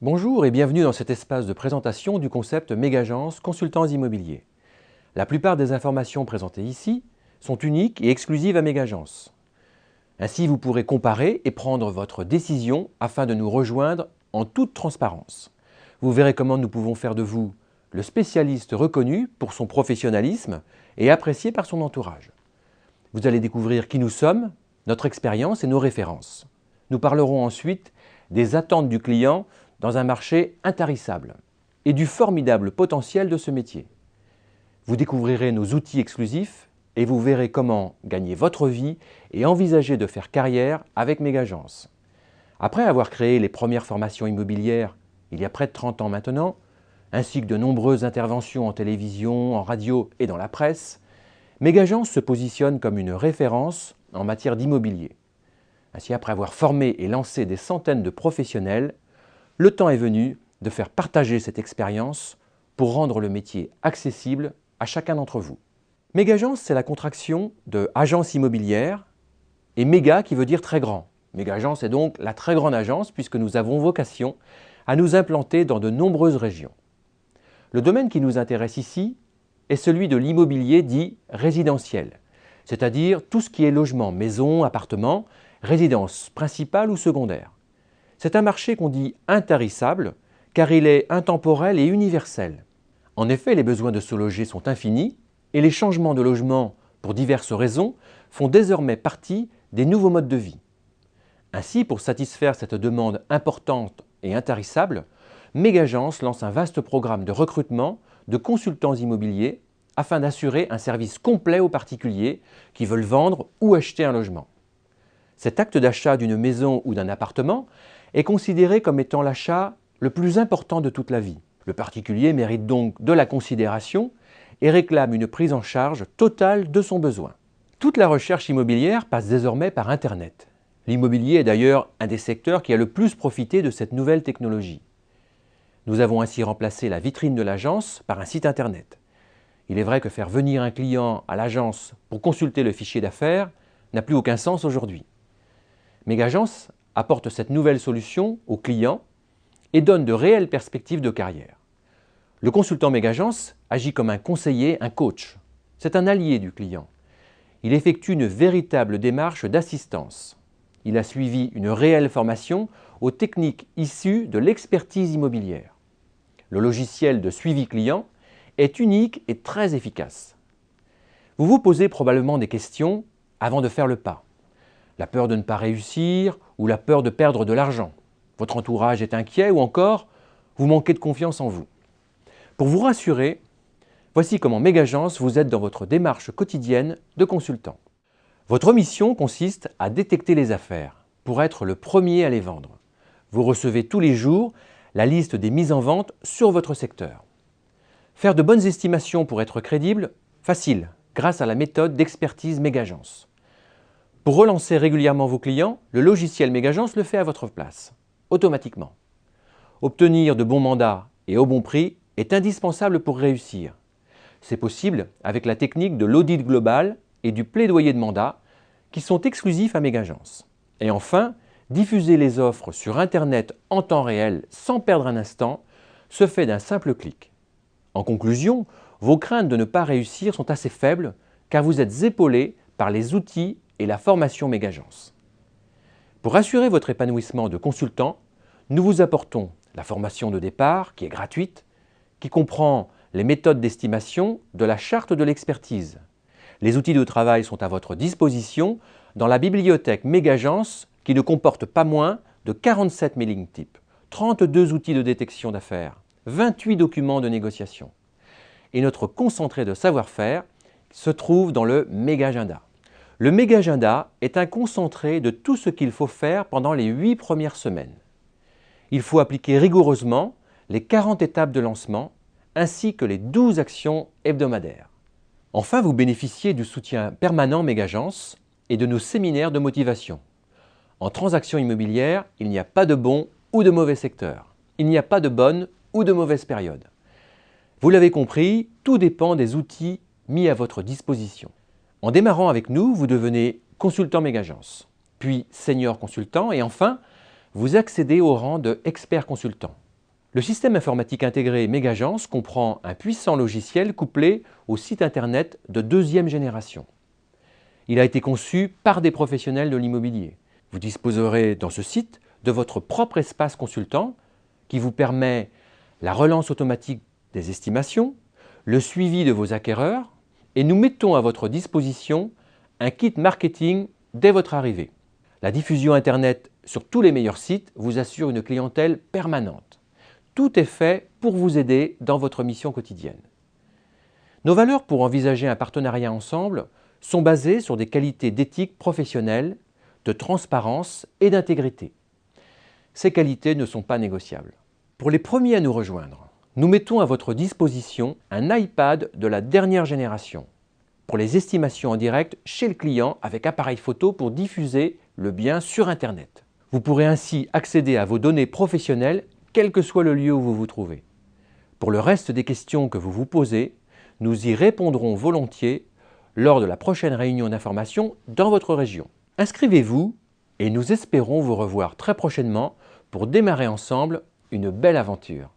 Bonjour et bienvenue dans cet espace de présentation du concept Mégagence Consultants Immobiliers. La plupart des informations présentées ici sont uniques et exclusives à Mégagence. Ainsi, vous pourrez comparer et prendre votre décision afin de nous rejoindre en toute transparence. Vous verrez comment nous pouvons faire de vous le spécialiste reconnu pour son professionnalisme et apprécié par son entourage. Vous allez découvrir qui nous sommes, notre expérience et nos références. Nous parlerons ensuite des attentes du client dans un marché intarissable et du formidable potentiel de ce métier. Vous découvrirez nos outils exclusifs et vous verrez comment gagner votre vie et envisager de faire carrière avec Mégagence. Après avoir créé les premières formations immobilières il y a près de 30 ans maintenant, ainsi que de nombreuses interventions en télévision, en radio et dans la presse, Mégagence se positionne comme une référence en matière d'immobilier. Ainsi, après avoir formé et lancé des centaines de professionnels, le temps est venu de faire partager cette expérience pour rendre le métier accessible à chacun d'entre vous. Mégagence, c'est la contraction de agence immobilière et méga qui veut dire très grand. Mégagence est donc la très grande agence puisque nous avons vocation à nous implanter dans de nombreuses régions. Le domaine qui nous intéresse ici est celui de l'immobilier dit résidentiel, c'est-à-dire tout ce qui est logement, maison, appartement, résidence principale ou secondaire. C'est un marché qu'on dit intarissable car il est intemporel et universel. En effet, les besoins de se loger sont infinis et les changements de logement pour diverses raisons font désormais partie des nouveaux modes de vie. Ainsi, pour satisfaire cette demande importante et intarissable, Mégagence lance un vaste programme de recrutement de consultants immobiliers afin d'assurer un service complet aux particuliers qui veulent vendre ou acheter un logement. Cet acte d'achat d'une maison ou d'un appartement est considéré comme étant l'achat le plus important de toute la vie. Le particulier mérite donc de la considération et réclame une prise en charge totale de son besoin. Toute la recherche immobilière passe désormais par Internet. L'immobilier est d'ailleurs un des secteurs qui a le plus profité de cette nouvelle technologie. Nous avons ainsi remplacé la vitrine de l'agence par un site Internet. Il est vrai que faire venir un client à l'agence pour consulter le fichier d'affaires n'a plus aucun sens aujourd'hui. Mégagence apporte cette nouvelle solution aux clients et donne de réelles perspectives de carrière. Le consultant Mégagence agit comme un conseiller, un coach. C'est un allié du client. Il effectue une véritable démarche d'assistance. Il a suivi une réelle formation aux techniques issues de l'expertise immobilière. Le logiciel de suivi client est unique et très efficace. Vous vous posez probablement des questions avant de faire le pas. La peur de ne pas réussir ou la peur de perdre de l'argent. Votre entourage est inquiet ou encore vous manquez de confiance en vous. Pour vous rassurer, voici comment Mégagence vous aide dans votre démarche quotidienne de consultant. Votre mission consiste à détecter les affaires pour être le premier à les vendre. Vous recevez tous les jours la liste des mises en vente sur votre secteur. Faire de bonnes estimations pour être crédible, facile, grâce à la méthode d'expertise Mégagence. Pour relancer régulièrement vos clients, le logiciel Mégagence le fait à votre place, automatiquement. Obtenir de bons mandats et au bon prix est indispensable pour réussir. C'est possible avec la technique de l'audit global et du plaidoyer de mandat qui sont exclusifs à Mégagence. Et enfin, diffuser les offres sur Internet en temps réel sans perdre un instant se fait d'un simple clic. En conclusion, vos craintes de ne pas réussir sont assez faibles car vous êtes épaulé par les outils et la formation Mégagence. Pour assurer votre épanouissement de consultant, nous vous apportons la formation de départ qui est gratuite, qui comprend les méthodes d'estimation de la charte de l'expertise. Les outils de travail sont à votre disposition dans la bibliothèque Mégagence qui ne comporte pas moins de 47 mailing types, 32 outils de détection d'affaires, 28 documents de négociation. Et notre concentré de savoir-faire se trouve dans le Mégagenda. Le Mégagenda est un concentré de tout ce qu'il faut faire pendant les 8 premières semaines. Il faut appliquer rigoureusement les 40 étapes de lancement ainsi que les 12 actions hebdomadaires. Enfin, vous bénéficiez du soutien permanent Mégagence et de nos séminaires de motivation. En transaction immobilière, il n'y a pas de bon ou de mauvais secteur. Il n'y a pas de bonne ou de mauvaise période. Vous l'avez compris, tout dépend des outils mis à votre disposition. En démarrant avec nous, vous devenez consultant Mégagence, puis senior consultant et enfin, vous accédez au rang de expert consultant. Le système informatique intégré Megagence comprend un puissant logiciel couplé au site internet de deuxième génération. Il a été conçu par des professionnels de l'immobilier. Vous disposerez dans ce site de votre propre espace consultant qui vous permet la relance automatique des estimations, le suivi de vos acquéreurs et nous mettons à votre disposition un kit marketing dès votre arrivée. La diffusion Internet sur tous les meilleurs sites vous assure une clientèle permanente. Tout est fait pour vous aider dans votre mission quotidienne. Nos valeurs pour envisager un partenariat ensemble sont basées sur des qualités d'éthique professionnelle, de transparence et d'intégrité. Ces qualités ne sont pas négociables. Pour les premiers à nous rejoindre, nous mettons à votre disposition un iPad de la dernière génération pour les estimations en direct chez le client avec appareil photo pour diffuser le bien sur Internet. Vous pourrez ainsi accéder à vos données professionnelles quel que soit le lieu où vous vous trouvez. Pour le reste des questions que vous vous posez, nous y répondrons volontiers lors de la prochaine réunion d'information dans votre région. Inscrivez-vous et nous espérons vous revoir très prochainement pour démarrer ensemble une belle aventure.